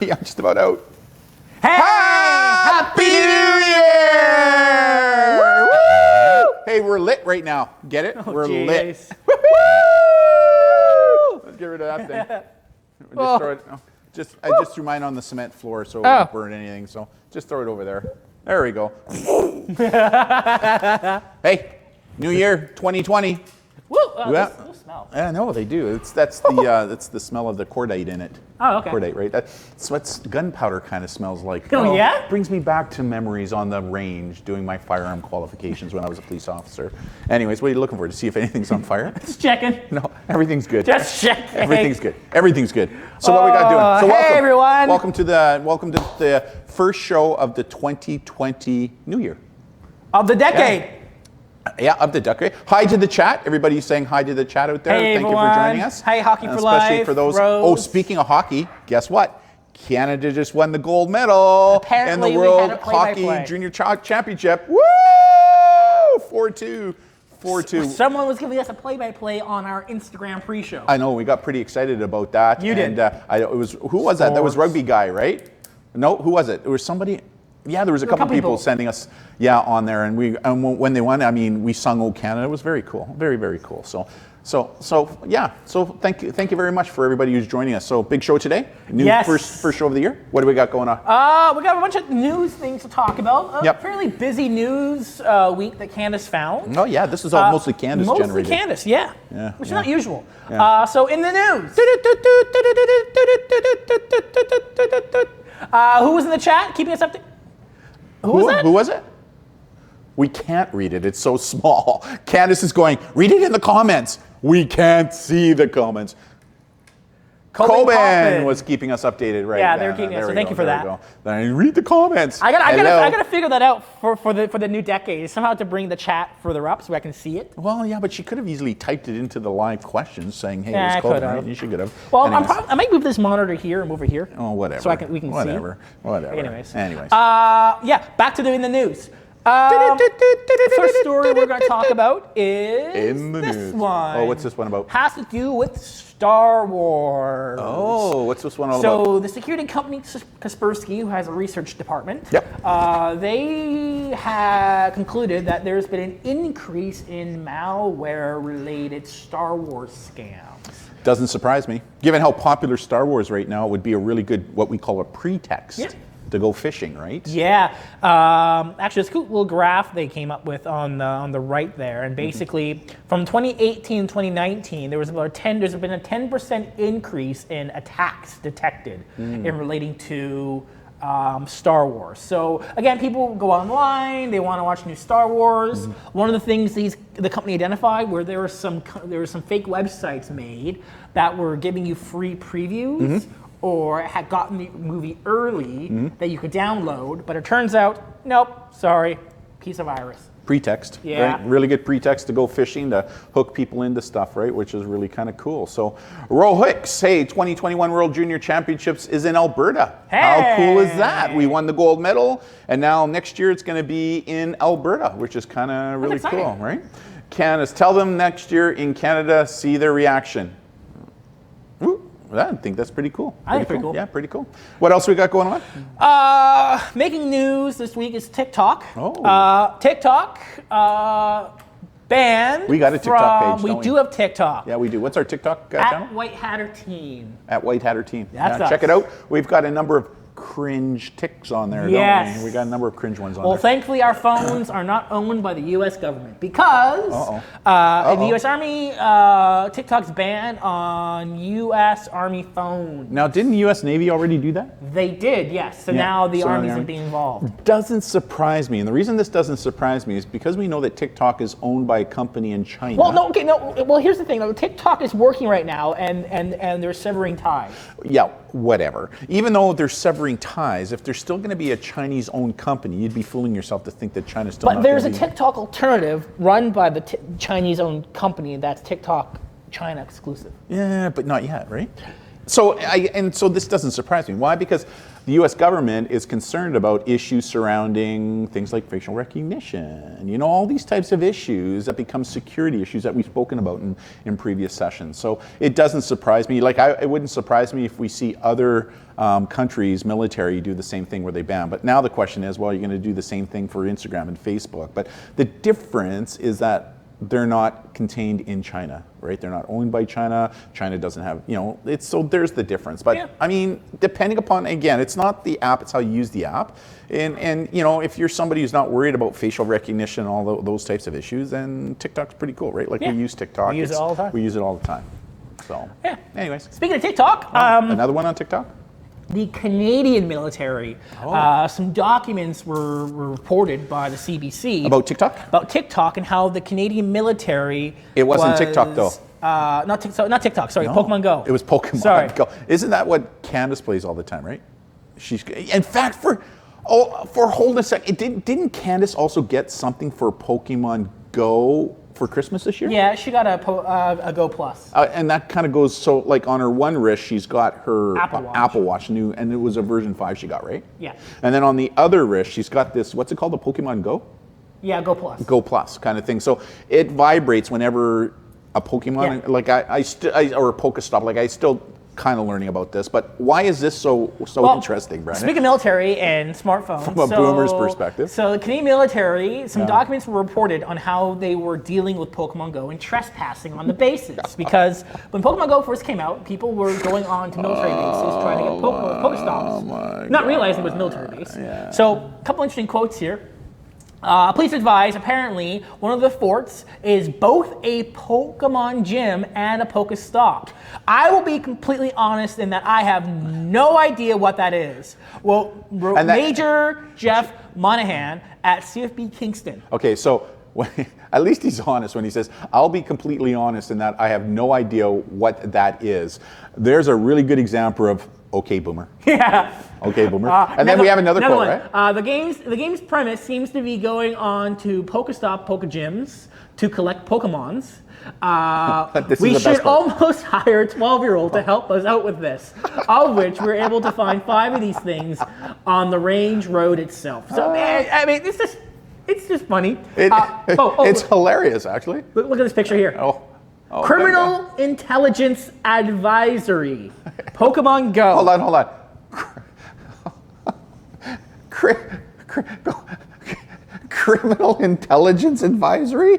I'm just about out. Hey! Happy New Year! Woo! Hey, we're lit right now. Get it? We're lit. Woo! Let's get rid of that thing. Just throw it. I just threw mine on the cement floor so it won't burn anything. So just throw it over there. There we go. Hey, New Year 2020. Woo! Yeah. Those smell. Yeah, no, they do. That's the smell of the cordite in it. Oh, okay. Cordite, right? That's what gunpowder kind of smells like. Oh, yeah? Brings me back to memories on the range doing my firearm qualifications when I was a police officer. Anyways, what are you looking for? To see if anything's on fire? Just checking. No, everything's good. Just checking. Everything's good. Everything's good. So what we got doing? So hey everyone. Welcome to the first show of the 2020 New Year. Of the decade. Yeah, of the decade. Hi to the chat. Everybody saying hi to the chat out there. Hey, Thank everyone. you for joining us. Hey, Hockey for Especially Life, for those. Rose. Oh, speaking of hockey, guess what? Canada just won the gold medal Apparently in the we World had a play-by-play. Hockey Junior Championship. Woo! 4-2. 4-2. Someone was giving us a play-by-play on our Instagram pre-show. I know, we got pretty excited about that. You did. And who was that? That was Rugby Guy, right? No, who was it? It was somebody. Yeah, there was a couple people sending us, on there, and when they won, I mean, we sung "O Canada." It was very cool, very, very cool. So thank you very much for everybody who's joining us. So big show today, first show of the year. What do we got going on? We got a bunch of news things to talk about. Yep. Fairly busy news week that Candace found. Oh yeah, this is all mostly Candace generated. Mostly Candace, yeah. Which is not usual. Yeah. So in the news. Who was in the chat keeping us updated? Who was that? Who was it? We can't read it. It's so small. Candace is going, read it in the comments. We can't see the comments. Coben was keeping us updated, right? Yeah, they're keeping us. So thank you for that. Then read the comments. I gotta figure that out for the new decade. Somehow to bring the chat further up so I can see it. Well, yeah, but she could have easily typed it into the live questions saying, "Hey, Yeah, it's Coben, right?" You should have. Well, I might move this monitor here and move over here. Oh, whatever. So we can see. Whatever. Anyways. Back to in the news. First story we're going to talk about is this one. Oh, what's this one about? Has to do with Star Wars. Oh, what's this one all about? So the security company Kaspersky, who has a research department, they have concluded that there's been an increase in malware-related Star Wars scams. Doesn't surprise me. Given how popular Star Wars right now, it would be a really good, what we call a pretext. To go fishing, right? Yeah. Actually, it's a cool little graph they came up with on the right there, and basically from 2018 to 2019, there's been a 10% increase in attacks detected in relating to Star Wars. So again, people go online, they want to watch new Star Wars. One of the things the company identified where there were some fake websites made that were giving you free previews. Or had gotten the movie early that you could download, but it turns out, nope, sorry, piece of virus. Pretext, yeah. Right? Really good pretext to go fishing, to hook people into stuff, right? Which is really kind of cool. So, Hicks, hey, 2021 World Junior Championships is in Alberta. Hey. How cool is that? We won the gold medal, and now next year it's going to be in Alberta, which is kind of really cool, right? Candace, tell them next year in Canada, see their reaction. Woo. I think that's pretty cool. I think pretty cool. Yeah, pretty cool. What else we got going on? Making news this week is TikTok. Oh. TikTok banned. We got a TikTok page. We do have TikTok. Yeah, we do. What's our TikTok channel? At White Hatter Team. At White Hatter Team. That's us. Check it out. We've got a number of cringe ticks on there, don't we? We got a number of cringe ones on there. Well, thankfully, our phones are not owned by the U.S. government because in the U.S. Army, TikTok's banned on U.S. Army phones. Now, didn't the U.S. Navy already do that? They did, yes. So now the Army's going to be involved. Doesn't surprise me. And the reason this doesn't surprise me is because we know that TikTok is owned by a company in China. Well, Well, here's the thing. TikTok is working right now, and they're severing ties. Yeah, whatever. Even though they're severing ties, if there's still going to be a Chinese-owned company, you'd be fooling yourself to think that China's still. But there's a TikTok alternative run by the Chinese-owned company that's TikTok China exclusive. Yeah, but not yet, right? So this doesn't surprise me. Why? Because the U.S. government is concerned about issues surrounding things like facial recognition. You know, all these types of issues that become security issues that we've spoken about in previous sessions. So it doesn't surprise me. Like, it wouldn't surprise me if we see other countries' military do the same thing where they ban. But now the question is, well, you're going to do the same thing for Instagram and Facebook. But the difference is that they're not contained in China, right? They're not owned by China. China doesn't have, you know, so there's the difference. But yeah. I mean, depending upon, again, it's not the app, it's how you use the app. And you know, if you're somebody who's not worried about facial recognition and all those types of issues, then TikTok's pretty cool, right? Like we use TikTok. We use it all the time. We use it all the time. So, yeah. Anyways. Speaking of TikTok. Another one on TikTok? The Canadian military, some documents were reported by the CBC about TikTok. About TikTok and how the Canadian military. It wasn't TikTok though. Not TikTok. Sorry, no. Pokemon Go. It was Pokemon Go. Isn't that what Candace plays all the time, right? In fact, for hold a sec, didn't Candace also get something for Pokemon Go for Christmas this year? Yeah, she got a Go Plus. And that kind of goes, so like on her one wrist, she's got her Apple Watch new, and it was a version 5 she got, right? Yeah. And then on the other wrist, she's got this, what's it called, the Pokemon Go? Yeah, Go Plus. Go Plus kind of thing. So it vibrates whenever a Pokemon, like or a Pokestop, like I still kind of learning about this, but why is this so interesting, Brandon? Speaking of military and smartphones, from a boomer's perspective. So the Canadian military, some documents were reported on how they were dealing with Pokemon Go and trespassing on the bases. Because when Pokemon Go first came out, people were going on to military bases trying to get Pokestops, not realizing it was military base. Yeah. So a couple interesting quotes here. Police advise, apparently, one of the forts is both a Pokemon gym and a Pokestop. I will be completely honest in that I have no idea what that is. Well, Major Jeff Monahan at CFB Kingston. Okay, so at least he's honest when he says, I'll be completely honest in that I have no idea what that is. There's a really good example of, okay, boomer. Yeah. Okay, boomer. And then we have another quote, right? The game's premise seems to be going on to Pokestop, Pokegyms to collect Pokemons. We should almost hire a 12-year-old to help us out with this, of which we're able to find 5 of these things on the range road itself. So, I mean, it's just funny. It's hilarious, actually. Look at this picture here. Criminal Intelligence Advisory. Pokemon Go. Hold on. Criminal Intelligence Advisory?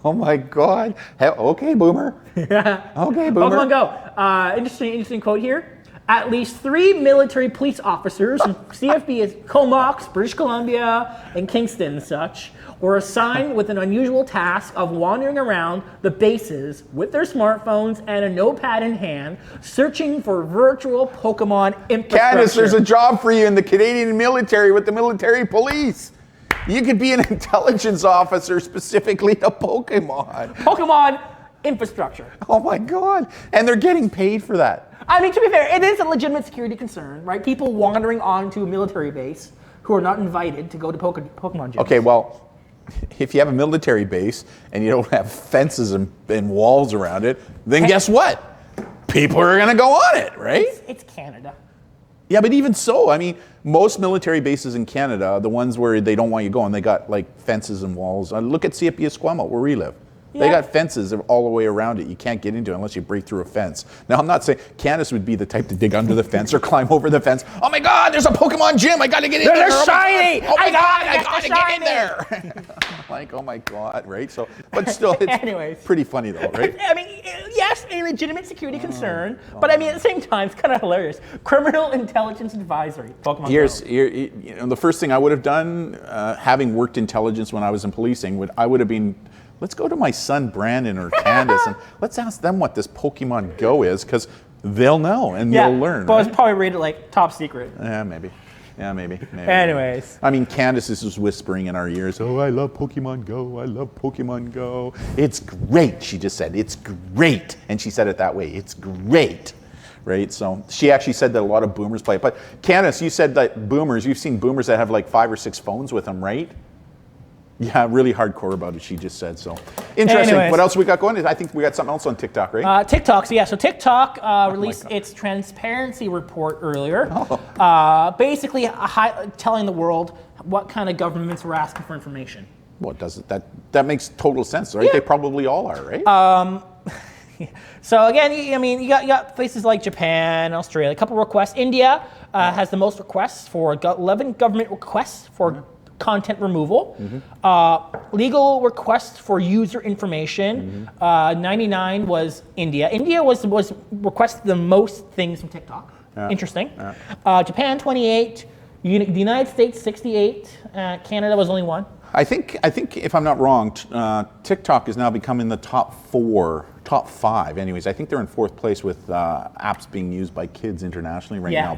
Oh my God. Okay, boomer. Yeah. Okay, boomer. Pokemon Go. Interesting quote here. At least 3 military police officers from CFB Comox, British Columbia, and Kingston and such were assigned with an unusual task of wandering around the bases with their smartphones and a notepad in hand, searching for virtual Pokemon infrastructure. Candace, there's a job for you in the Canadian military with the military police. You could be an intelligence officer specifically to Pokemon. Pokemon infrastructure. Oh my God. And they're getting paid for that. I mean, to be fair, it is a legitimate security concern, right? People wandering onto a military base who are not invited to go to Pokemon gyms. Okay, well, if you have a military base and you don't have fences and walls around it, then guess what? People are going to go on it, right? It's Canada. Yeah, but even so, I mean, most military bases in Canada, the ones where they don't want you going, they got like fences and walls. Look at CFB Esquimalt, where we live. They got fences all the way around it. You can't get into it unless you break through a fence. Now, I'm not saying Candace would be the type to dig under the fence or climb over the fence. Oh my God, there's a Pokemon gym. I got to get in there. They're shiny. Oh my God, I got to get in there. Like, oh my God, right? So, but still, it's pretty funny though, right? I mean, yes, a legitimate security concern, but I mean, at the same time, it's kind of hilarious. Criminal Intelligence Advisory, Pokemon Go. The first thing I would have done, having worked intelligence when I was in policing, I would have been, let's go to my son Brandon or Candace and let's ask them what this Pokemon Go is, because they'll know and they'll learn. But it's probably rated like top secret. Yeah, maybe. Anyways. I mean, Candace is just whispering in our ears, oh, I love Pokemon Go. I love Pokemon Go. It's great, she just said. It's great. And she said it that way. It's great. Right? So she actually said that a lot of boomers play it. But Candace, you said that you've seen boomers that have like 5 or 6 phones with them, right? Yeah, really hardcore about it, she just said. So interesting. Anyways. What else we got going? I think we got something else on TikTok, right? TikTok, so TikTok released its transparency report earlier, basically telling the world what kind of governments were asking for information. Well, that makes total sense, right? Yeah. They probably all are, right? So again, you got places like Japan, Australia, a couple requests. India has the most requests 11 government requests for content removal. Legal requests for user information. 99 was India. India was requested the most things from TikTok. Yeah. Interesting. Japan 28. The United States 68. Canada was only 1. I think if I'm not wrong, TikTok is now becoming the top 5. Anyways, I think they're in 4th place with apps being used by kids internationally right now.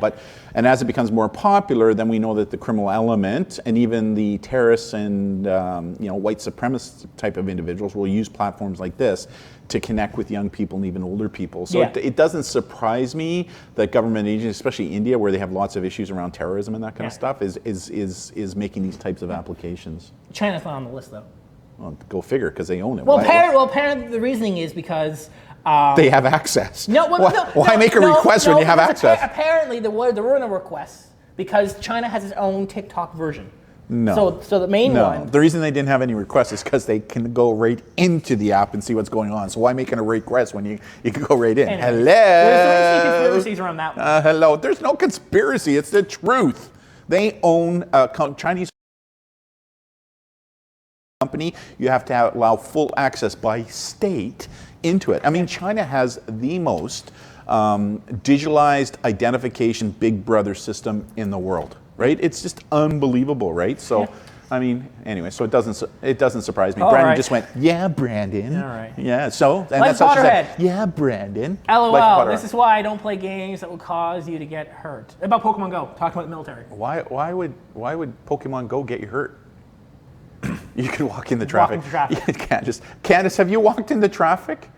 And as it becomes more popular, then we know that the criminal element and even the terrorists and white supremacist type of individuals will use platforms like this to connect with young people and even older people. So it doesn't surprise me that government agencies, especially India, where they have lots of issues around terrorism and that kind of stuff, is making these types of applications. China's not on the list though. Well, go figure, because they own it. Well, apparently the reasoning is because they have access. Why make a request when you have access? Apparently, there were no requests because China has its own TikTok version. No. So the main one. The reason they didn't have any requests is because they can go right into the app and see what's going on. So why making a request when you can go right in? Anyway, Hello. There's so many conspiracies around that one. Hello. There's no conspiracy. It's the truth. They own Chinese company. You have to allow full access by state into it. I mean, China has the most digitalized identification Big Brother system in the world. Right? It's just unbelievable, right? So, I mean, anyway, so it doesn't surprise me. All Brandon right. just went, yeah, Brandon. All right. Yeah, so, and Like that's how she said, Potterhead. yeah, Brandon. LOL, this is why I don't play games that will cause you to get hurt. About Pokemon Go, talking about the military. Why would Pokemon Go get you hurt? You could walk in the traffic. Candace, have you walked into traffic?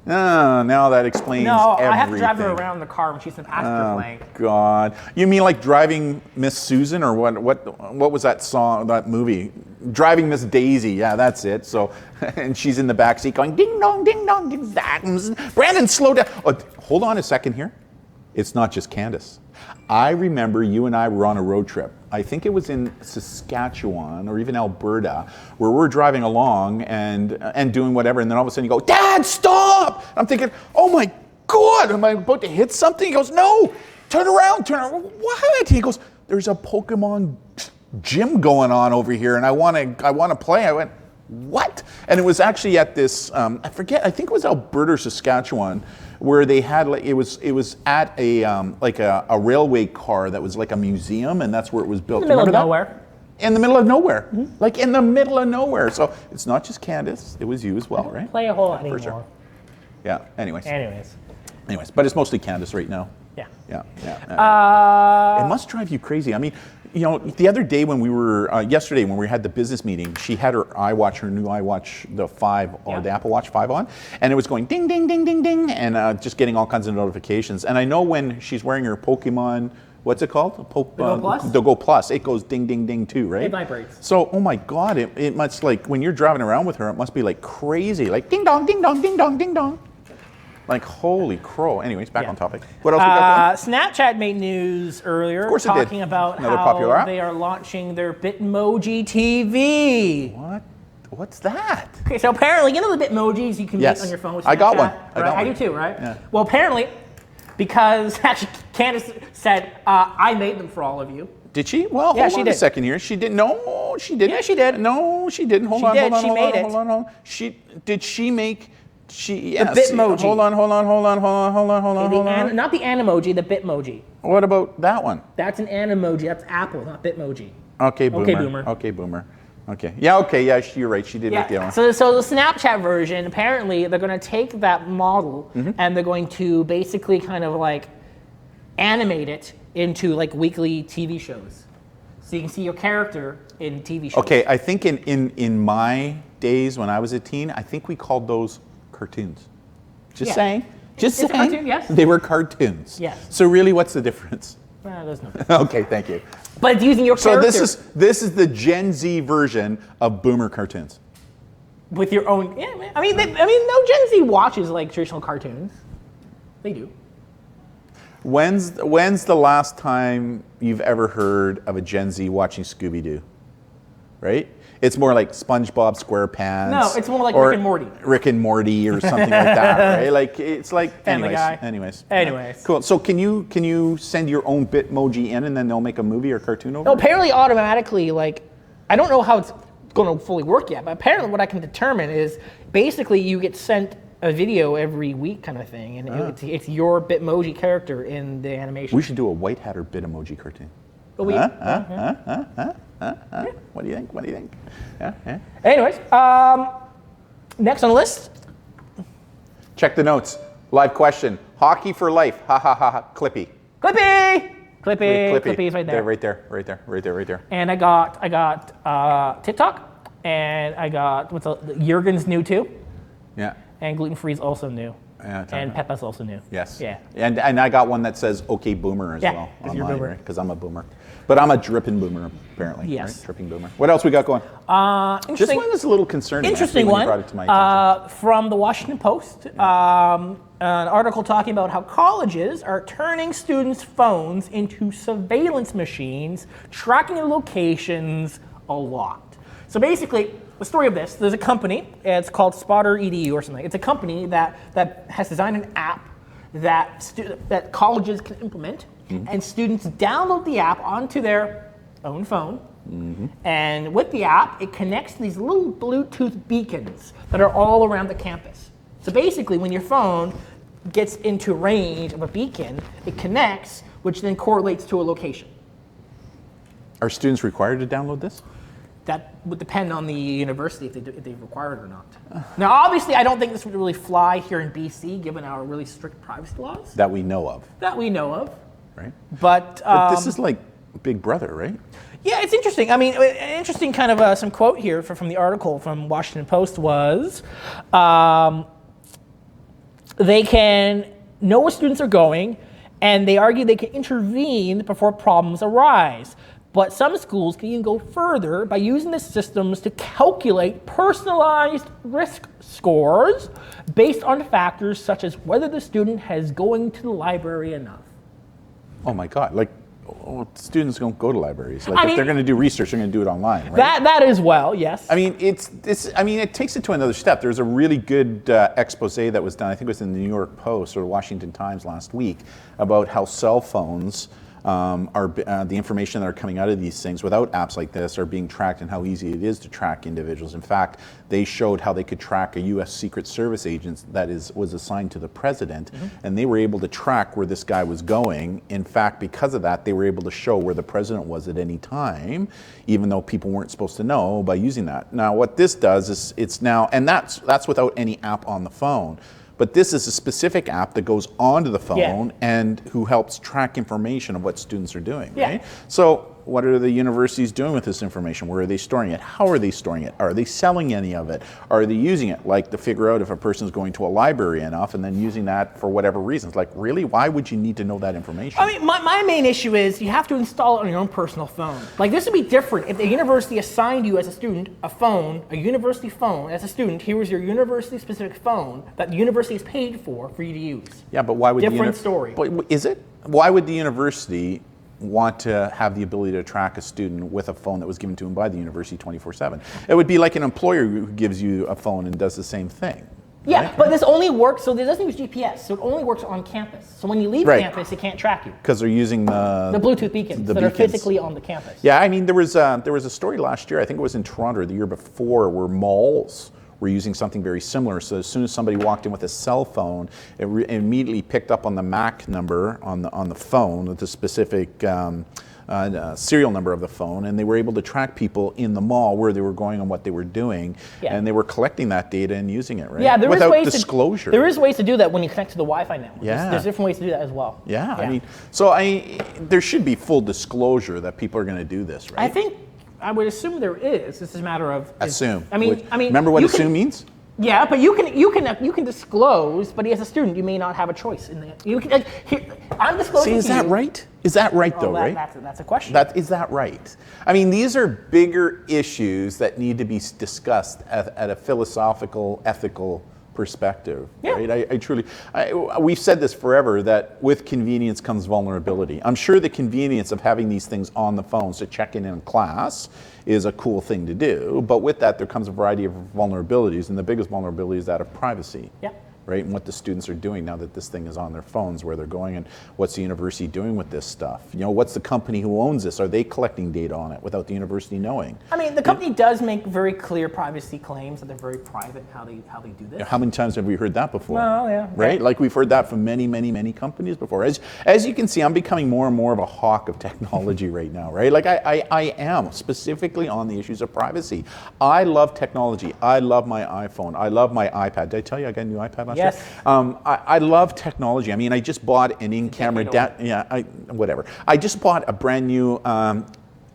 Now that explains everything. I have to drive her around the car when she's in passenger lane. God. You mean like driving Miss Susan, or what was that song, that movie? Driving Miss Daisy, yeah, that's it. So, and she's in the back seat going ding dong, ding dong, ding dong. Brandon, slow down. Oh, hold on a second here. It's not just Candace. I remember you and I were on a road trip. I think it was in Saskatchewan or even Alberta, where we're driving along and doing whatever, and then all of a sudden you go, Dad, stop! I'm thinking, oh my God, am I about to hit something? He goes, no, turn around. What? He goes, there's a Pokemon gym going on over here, and I want to play. I went, what? And it was actually at this, I forget, I think it was Alberta or Saskatchewan, where they had, like, it was at a railway car that was like a museum, and that's where it was built. In the middle of nowhere. In the middle of nowhere. Mm-hmm. Like in the middle of nowhere. So it's not just Candace, it was you as well, right? Play a whole lot anymore. For sure. Yeah, anyways, but it's mostly Candace right now. Yeah. It must drive you crazy. I mean, the other day when we were, yesterday when we had the business meeting, she had her iWatch, her new iWatch, the 5, or the Apple Watch 5 on, and it was going ding, ding, ding, ding, ding, and just getting all kinds of notifications. And I know when she's wearing her Pokemon, what's it called? The Go Plus. It goes ding, ding, ding too, right? It vibrates. So, oh my God, it must, like, when you're driving around with her, it must be like crazy, like ding dong, ding dong, ding dong, ding dong. Like, holy crow. Anyways, back on topic. What else we got going? Snapchat made news earlier, Of course talking about how they are launching their BitmojiTV. What? What's that? Okay, so apparently, the Bitmojis you can make on your phone with Snapchat. I got one. I do too, right? Yeah. Well, apparently, because actually Candace said, I made them for all of you. Did she? Well, hold on a second here. She didn't. No, she didn't. Yeah, she did. No, she didn't. Hold on. Did she make... The Bitmoji. Hold on. Not the Animoji, the Bitmoji. What about that one? That's an Animoji. That's Apple, not Bitmoji. Okay, boomer. Okay. Yeah, you're right. She did make the other one. So the Snapchat version, apparently, they're going to take that model and they're going to basically kind of like animate it into like weekly TV shows. So you can see your character in TV shows. Okay, I think in my days when I was a teen, I think we called those cartoons. Just saying. It's a cartoon, yes. They were cartoons. Yes. So really, what's the difference? There's no. Okay, thank you. But it's using your character. So this is the Gen Z version of boomer cartoons. With your own, yeah, man. I mean, no Gen Z watches like traditional cartoons. They do. When's the last time you've ever heard of a Gen Z watching Scooby-Doo? Right? It's more like SpongeBob SquarePants. No, it's more like Rick and Morty. Rick and Morty or something like that, right? Like it's like Family Guy. Anyways. Cool. So can you send your own Bitmoji in and then they'll make a movie or cartoon over No, it? apparently automatically, like, I don't know how it's going to fully work yet, but apparently what I can determine is basically you get sent a video every week kind of thing, and it's your Bitmoji character in the animation. We should do a White Hatter Bitmoji cartoon. But What do you think? What do you think? Yeah. Anyways, next on the list. Check the notes. Live question. Hockey for life. Ha ha ha ha. Clippy. Clippy is right there. Right there. And I got TikTok, and I got Jurgen's new too. Yeah. And gluten free is also new. Yeah, and Peppa's also new. Yes. Yeah. And I got one that says "Okay Boomer" as well. Yeah, you're a boomer. Because I'm a boomer, but I'm a dripping boomer apparently. Yes. Right? Dripping boomer. What else we got going? This one is a little concerning. Interesting actually, when one. you brought it to my attention. From the Washington Post, an article talking about how colleges are turning students' phones into surveillance machines, tracking their locations a lot. So basically, the story of this, there's a company, it's called Spotter EDU or something. It's a company that has designed an app that colleges can implement, and students download the app onto their own phone. And with the app, it connects to these little Bluetooth beacons that are all around the campus. So basically, when your phone gets into range of a beacon, it connects, which then correlates to a location. Are students required to download this? That would depend on the university if they require it or not. Now, obviously, I don't think this would really fly here in BC, given our really strict privacy laws. That we know of. Right. But this is like Big Brother, right? Yeah, it's interesting. I mean, interesting kind of some quote here from the article from Washington Post was, they can know where students are going, and they argue they can intervene before problems arise. But some schools can even go further by using the systems to calculate personalized risk scores based on factors such as whether the student has going to the library enough. Oh my God! Like, students don't go to libraries. Like, if they're going to do research, they're going to do it online, right? That as well, yes. I mean, it takes it to another step. There's a really good expose that was done. I think it was in the New York Post or the Washington Times last week about how cell phones are the information that are coming out of these things without apps like this are being tracked, and how easy it is to track individuals. In fact, they showed how they could track a U.S. Secret Service agent that was assigned to the president, and they were able to track where this guy was going. In fact, because of that, they were able to show where the president was at any time, even though people weren't supposed to know, by using that. Now, what this does is it's now, and that's without any app on the phone. But this is a specific app that goes onto the phone and who helps track information of what students are doing, right? So what are the universities doing with this information? Where are they storing it? How are they storing it? Are they selling any of it? Are they using it like to figure out if a person is going to a library enough and then using that for whatever reasons? Like, really? Why would you need to know that information? I mean, my main issue is you have to install it on your own personal phone. Like, this would be different if the university assigned you as a student a phone, a university phone, as a student. Here was your university-specific phone that the university is paid for you to use. Yeah, but why would different story? But is it? Why would the university want to have the ability to track a student with a phone that was given to him by the university 24/7? It would be like an employer who gives you a phone and does the same thing. Yeah, right? but this only works, so it doesn't use GPS, so it only works on campus. So when you leave campus, it can't track you. Because they're using the Bluetooth beacons that are physically on the campus. Yeah, I mean, there was a story last year, I think it was in Toronto or the year before, where malls were using something very similar. So as soon as somebody walked in with a cell phone, it immediately picked up on the MAC number on the phone, with the specific serial number of the phone, and they were able to track people in the mall where they were going and what they were doing, and they were collecting that data and using it, right? Yeah, without disclosure. There is ways to do that when you connect to the Wi-Fi network. Yeah. There's different ways to do that as well. Yeah, I mean, so there should be full disclosure that people are going to do this, right? I would assume there is. This is a matter of assume. I mean, remember what assume means? Yeah, but you can disclose, but as a student, you may not have a choice in the. You can, I'm disclosing. See, is that right? Is that right though? Right? That's a question. Is that right? I mean, these are bigger issues that need to be discussed at a philosophical, ethical perspective, Yeah. right? We've said this forever, that with convenience comes vulnerability. I'm sure the convenience of having these things on the phones to check in class is a cool thing to do, but with that there comes a variety of vulnerabilities, and the biggest vulnerability is that of privacy. Yeah. Right, and what the students are doing now that this thing is on their phones, where they're going, and what's the university doing with this stuff? You know, what's the company who owns this? Are they collecting data on it without the university knowing? I mean, the company does make very clear privacy claims that they're very private how they do this. How many times have we heard that before? Well, yeah. Right? Yeah. Like we've heard that from many, many, many companies before. As you can see, I'm becoming more and more of a hawk of technology right now, right? Like I am, specifically on the issues of privacy. I love technology. I love my iPhone. I love my iPad. Did I tell you I got a new iPad last year? Yes. I love technology. I mean, I just bought an in-camera, whatever. I just bought a brand new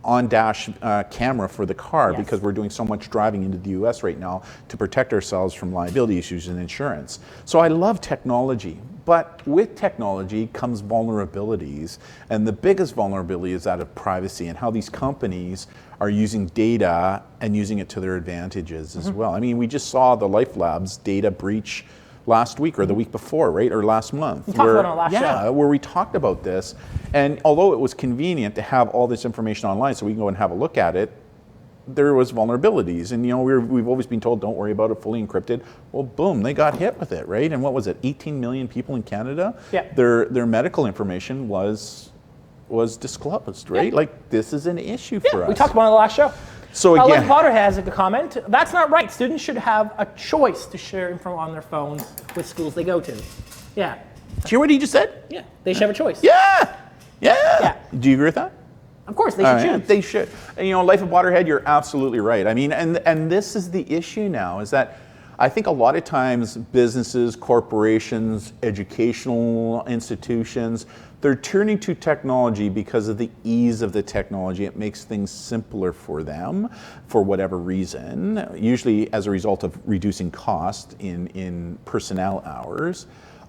on-dash camera for the car because we're doing so much driving into the US right now to protect ourselves from liability issues and insurance. So I love technology. But with technology comes vulnerabilities, and the biggest vulnerability is that of privacy and how these companies are using data and using it to their advantages as well. I mean, we just saw the Life Labs data breach last week or the week before, right? Or last month. We talked about it on our last show. Where we talked about this. And although it was convenient to have all this information online so we can go and have a look at it, there was vulnerabilities. And you know, we've always been told, don't worry about it, fully encrypted. Well, boom, they got hit with it, right? And what was it, 18 million people in Canada? Yeah. Their medical information was disclosed, right? Yeah. Like, this is an issue for us. We talked about it on the last show. So again, Life Potter has a comment. That's not right. Students should have a choice to share info on their phones with schools they go to. Yeah. do you hear what he just said? Yeah. They should have a choice. Yeah. Yeah. Do you agree with that? Of course, they should choose. They should. And, you know, Life of Waterhead, you're absolutely right. I mean, and this is the issue now, is that I think a lot of times businesses, corporations, educational institutions, they're turning to technology because of the ease of the technology. It makes things simpler for them for whatever reason, usually as a result of reducing cost in personnel hours.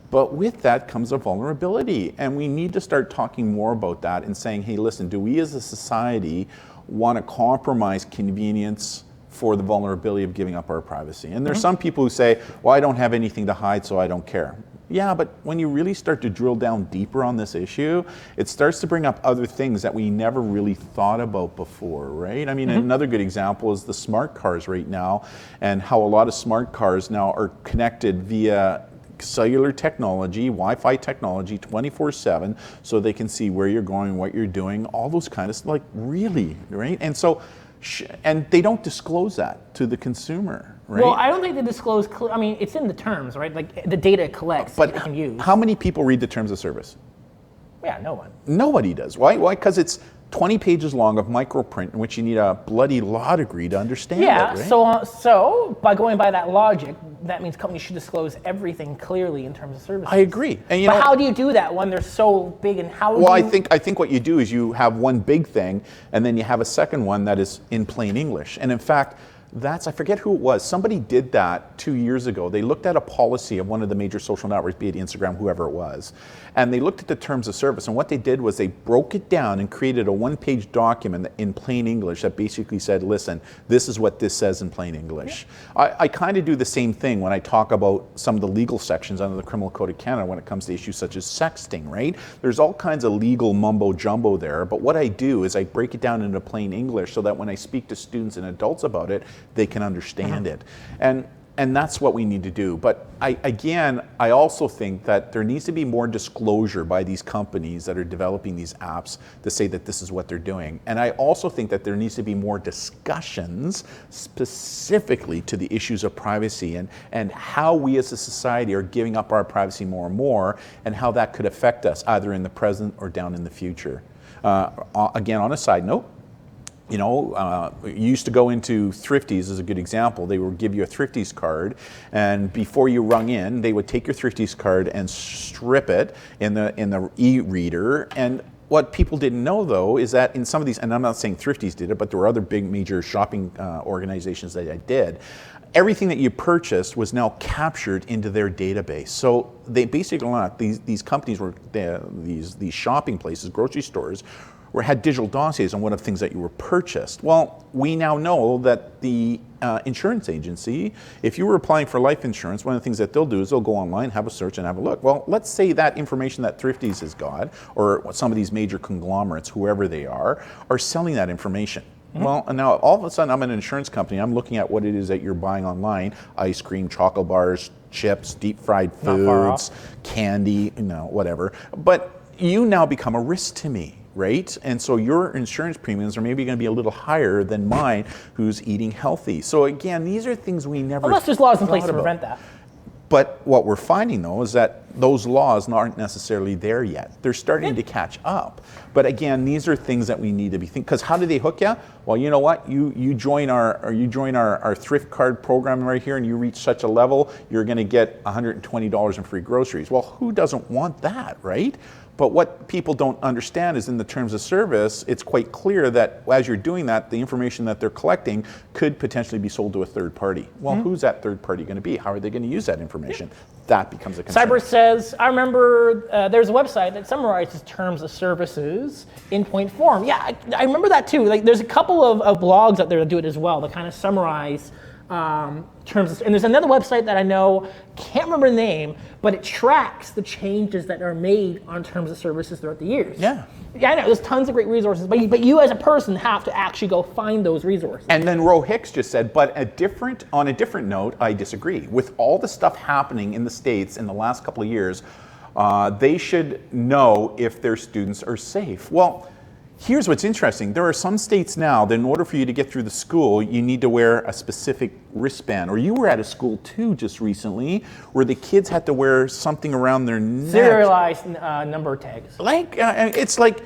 But with that comes a vulnerability, and we need to start talking more about that and saying, hey, listen, do we as a society want to compromise convenience for the vulnerability of giving up our privacy? And there's some people who say, well, I don't have anything to hide, so I don't care. Yeah, but when you really start to drill down deeper on this issue, it starts to bring up other things that we never really thought about before, right? I mean, another good example is the smart cars right now, and how a lot of smart cars now are connected via cellular technology, Wi-Fi technology, 24/7, so they can see where you're going, what you're doing, all those kind of stuff. Like, really, right? And so, and they don't disclose that to the consumer, right? Well, I don't think they disclose. I mean, it's in the terms, right? Like the data it collects, but it can use. How many people read the terms of service? Yeah, no one. Nobody does. Why? Why? Because it's 20 pages long of microprint in which you need a bloody law degree to understand it, right? So by going by that logic, that means companies should disclose everything clearly in terms of services. I agree. And you but know, how do you do that when they're so big, and how? Well, do you, I think what you do is you have one big thing, and then you have a second one that is in plain English. And in fact, I forget who it was. Somebody did that 2 years ago. They looked at a policy of one of the major social networks, be it Instagram, whoever it was, and they looked at the terms of service. And what they did was they broke it down and created a one-page document in plain English that basically said, listen, this is what this says in plain English. Yeah. I kind of do the same thing when I talk about some of the legal sections under the Criminal Code of Canada when it comes to issues such as sexting, right? There's all kinds of legal mumbo-jumbo there, but what I do is I break it down into plain English so that when I speak to students and adults about it, they can understand it. And that's what we need to do. But I also think that there needs to be more disclosure by these companies that are developing these apps to say that this is what they're doing. And I also think that there needs to be more discussions specifically to the issues of privacy and how we as a society are giving up our privacy more and more, and how that could affect us either in the present or down in the future. Again, on a side note, you know, you used to go into Thrifties as a good example. They would give you a Thrifties card, and before you rung in, they would take your Thrifties card and strip it in the e-reader, and what people didn't know, though, is that in some of these, and I'm not saying Thrifties did it, but there were other big major shopping organizations that did, everything that you purchased was now captured into their database. So they basically, these companies were, these shopping places, grocery stores, had digital dossiers on what of things that you were purchased. Well, we now know that the insurance agency, if you were applying for life insurance, one of the things that they'll do is they'll go online, have a search, and have a look. Well, let's say that information that Thrifties has got, or some of these major conglomerates, whoever they are selling that information. Well, and now all of a sudden I'm an insurance company, I'm looking at what it is that you're buying online, ice cream, chocolate bars, chips, deep fried foods, candy, whatever. But you now become a risk to me. Right? And so your insurance premiums are maybe going to be a little higher than mine, who's eating healthy. So again, these are things we never Unless there's laws in place to prevent that. But what we're finding, though, is that those laws aren't necessarily there yet. They're starting to catch up. But again, these are things that we need to be thinking. Because how do they hook you? Well, you know what? You join our thrift card program right here, and you reach such a level, you're going to get $120 in free groceries. Well, who doesn't want that, right? But what people don't understand is in the terms of service, it's quite clear that as you're doing that, the information that they're collecting could potentially be sold to a third party. Well, who's that third party going to be? How are they going to use that information? That becomes a concern. Cyber says, I remember there's a website that summarizes terms of services in point form. Yeah, I remember that too. Like, there's a couple of blogs out there that do it as well, that kind of summarize terms of, and there's another website that I know, can't remember the name, but it tracks the changes that are made on terms of services throughout the years. Yeah, I know, there's tons of great resources, but you as a person have to actually go find those resources. And then Ro Hicks just said, but on a different note, I disagree. With all the stuff happening in the States in the last couple of years, they should know if their students are safe. Well, here's what's interesting. There are some states now that in order for you to get through the school, you need to wear a specific wristband. Or you were at a school too just recently where the kids had to wear something around their neck. Serialized number tags. It's like,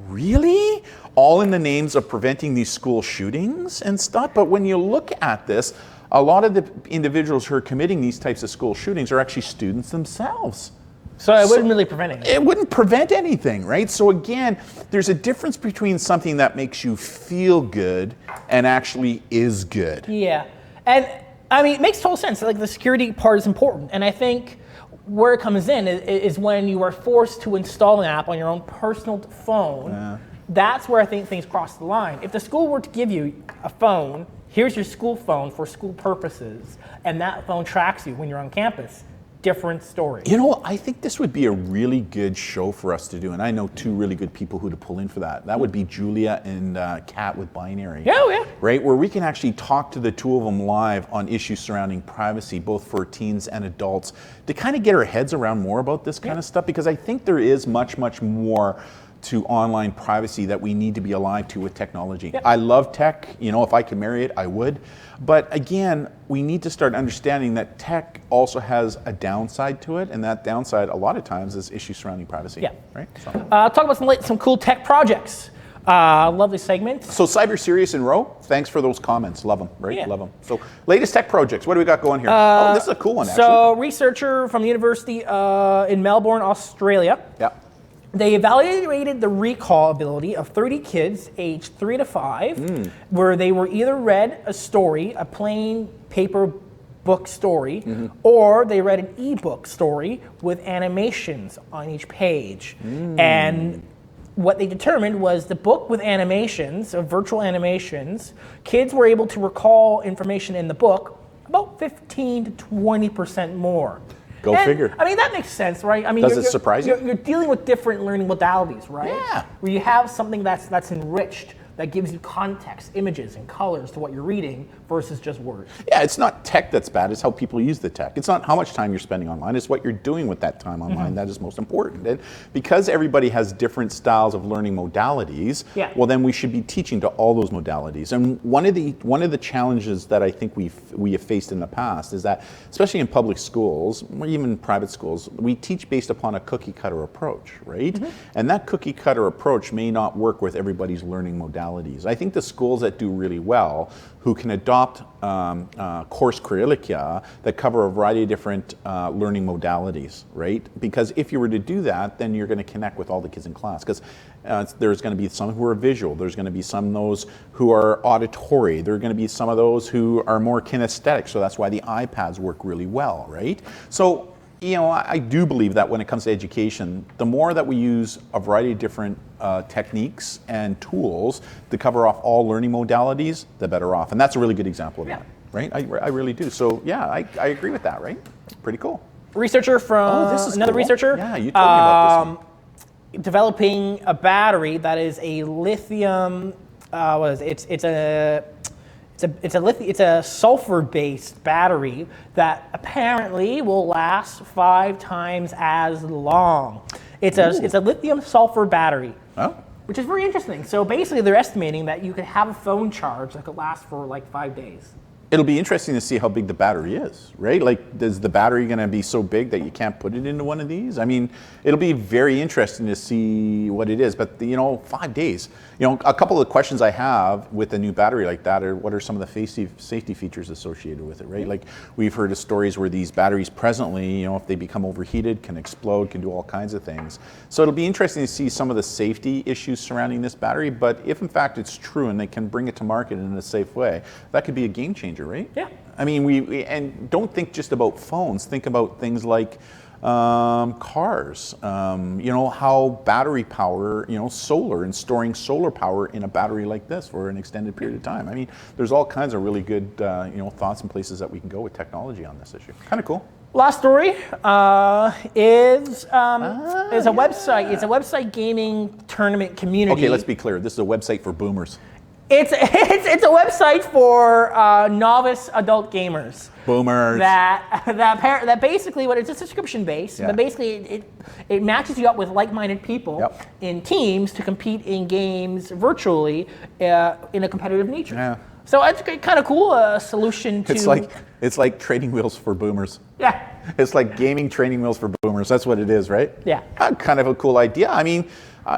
really? All in the names of preventing these school shootings and stuff? But when you look at this, a lot of the individuals who are committing these types of school shootings are actually students themselves. So it wouldn't really prevent anything. It wouldn't prevent anything, right? So again, there's a difference between something that makes you feel good and actually is good. Yeah, and I mean, it makes total sense. Like, the security part is important, and I think where it comes in is when you are forced to install an app on your own personal phone. Yeah. That's where I think things cross the line. If the school were to give you a phone, here's your school phone for school purposes, and that phone tracks you when you're on campus, different story. You know, I think this would be a really good show for us to do, and I know two really good people who to pull in for that. That would be Julia and Kat with Binary. Yeah. Right, where we can actually talk to the two of them live on issues surrounding privacy, both for teens and adults, to kind of get our heads around more about this kind of stuff, because I think there is much, much more to online privacy that we need to be alive to with technology. Yep. I love tech. You know, if I could marry it, I would. But again, we need to start understanding that tech also has a downside to it, and that downside a lot of times is issues surrounding privacy. Yeah. Right? So. Talk about some cool tech projects. Love this segment. So Cyber Serious and Ro, thanks for those comments. Love them, right? Yeah. Love them. So latest tech projects, what do we got going here? This is a cool one, actually. So researcher from the university in Melbourne, Australia. Yeah. They evaluated the recall ability of 30 kids aged 3 to 5, where they were either read a story, a plain paper book story, or they read an ebook story with animations on each page. And what they determined was the book with animations, virtual animations, kids were able to recall information in the book about 15 to 20% more. Go figure. I mean, that makes sense, right? I mean, Does it surprise you? You're dealing with different learning modalities, right? Yeah. Where you have something that's enriched, that gives you context, images, and colors to what you're reading versus just words. Yeah, it's not tech that's bad, it's how people use the tech. It's not how much time you're spending online, it's what you're doing with that time online that is most important. And because everybody has different styles of learning modalities, well, then we should be teaching to all those modalities. And one of the challenges that I think we have faced in the past is that, especially in public schools, or even private schools, we teach based upon a cookie cutter approach, right? And that cookie cutter approach may not work with everybody's learning modality. modalities. I think the schools that do really well, who can adopt course curricula that cover a variety of different learning modalities, right? Because if you were to do that, then you're going to connect with all the kids in class. Because there's going to be some who are visual, there's going to be some of those who are auditory, there are going to be some of those who are more kinesthetic, so that's why the iPads work really well, right? So, you know, I do believe that when it comes to education, the more that we use a variety of different techniques and tools to cover off all learning modalities, the better off. And that's a really good example of that, right? I really do. So yeah, I agree with that, right? Pretty cool. Researcher from, this is another cool. researcher. Yeah, you told me about this one. Developing a battery that is a lithium, it's a sulfur-based battery that apparently will last 5 times as long. It's a lithium sulfur battery, which is very interesting. So basically, they're estimating that you could have a phone charge that could last for like 5 days. It'll be interesting to see how big the battery is, right? Like, is the battery going to be so big that you can't put it into one of these? I mean, it'll be very interesting to see what it is. But, you know, 5 days. You know, a couple of the questions I have with a new battery like that are, what are some of the safety features associated with it, right? Like, we've heard of stories where these batteries presently, you know, if they become overheated, can explode, can do all kinds of things. So it'll be interesting to see some of the safety issues surrounding this battery. But if, in fact, it's true and they can bring it to market in a safe way, that could be a game changer, right? Yeah. I mean, we and don't think just about phones. Think about things like cars. You know, how battery power, you know, solar and storing solar power in a battery like this for an extended period of time. I mean, there's all kinds of really good, you know, thoughts and places that we can go with technology on this issue. Kind of cool. Last story is a website. It's a website gaming tournament community. Okay, let's be clear. This is a website for boomers. It's a website for novice adult gamers. Boomers. That basically what it's a subscription base, but basically it matches you up with like-minded people in teams to compete in games virtually in a competitive nature. Yeah. So it's kind of cool. A solution to. It's like training wheels for boomers. Yeah. It's like gaming training wheels for boomers. That's what it is, right? Yeah. Kind of a cool idea. I mean,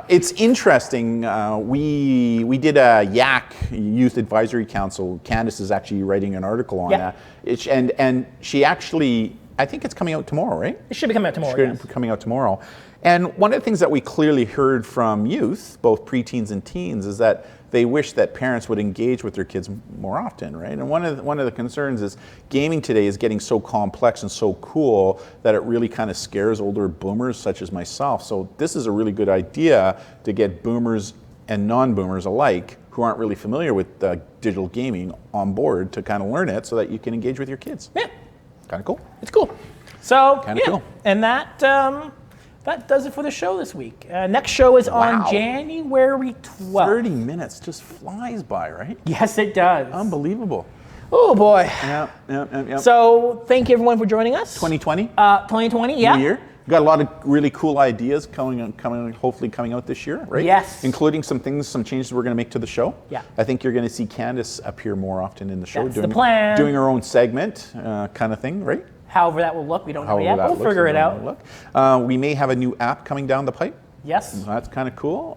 it's interesting. We did a YAC, Youth Advisory Council. Candace is actually writing an article on that. And she actually, I think it's coming out tomorrow, right? It should be coming out tomorrow. It's coming out tomorrow. And one of the things that we clearly heard from youth, both preteens and teens, is that they wish that parents would engage with their kids more often, right? And one of the concerns is gaming today is getting so complex and so cool that it really kind of scares older boomers such as myself. So this is a really good idea to get boomers and non-boomers alike who aren't really familiar with digital gaming on board to kind of learn it so that you can engage with your kids. Yeah. Kind of cool. It's cool. So, kind of cool. And that does it for the show this week. Next show is on January 12th. 30 minutes just flies by, right? Yes, it does. Unbelievable. Oh, boy. Yeah. So thank you, everyone, for joining us. 2020? 2020, yeah. New year. We've got a lot of really cool ideas hopefully coming out this year, right? Yes. Including some changes we're going to make to the show. Yeah. I think you're going to see Candace appear more often in the show. That's the plan. Doing her own segment kind of thing, right? However that will look, we don't know yet. We'll figure it out. We may have a new app coming down the pipe. Yes. That's kind of cool.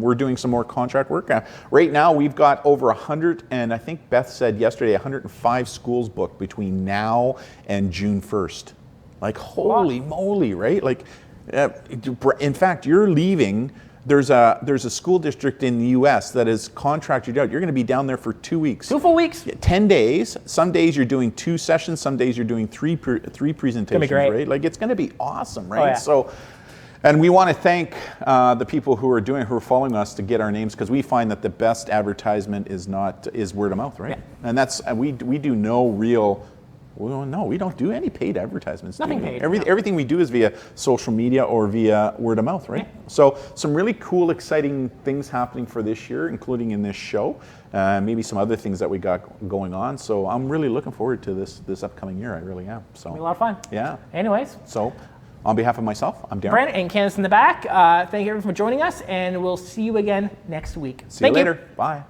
We're doing some more contract work. Right now, we've got over 100, and I think Beth said yesterday, 105 schools booked between now and June 1st. Like, holy moly, right? Like, in fact, you're leaving. There's a school district in the U.S. that has contracted you out. You're going to be down there for 2 weeks. 2 full weeks? 10 days. Some days you're doing 2 sessions. Some days you're doing three presentations. It's going to be great. Right? Like, it's going to be awesome, right? Oh, yeah. So, and we want to thank the people who are following us to get our names, because we find that the best advertisement is word of mouth, right? Yeah. And we do no real. Well, no, we don't do any paid advertisements. Nothing paid. Everything we do is via social media or via word of mouth, right? Yeah. So some really cool, exciting things happening for this year, including in this show. Maybe some other things that we got going on. So I'm really looking forward to this upcoming year. I really am. So it'll be a lot of fun. Yeah. Anyways. So on behalf of myself, I'm Darren. Brent and Candace in the back. Thank you everyone for joining us, and we'll see you again next week. See you later. Bye.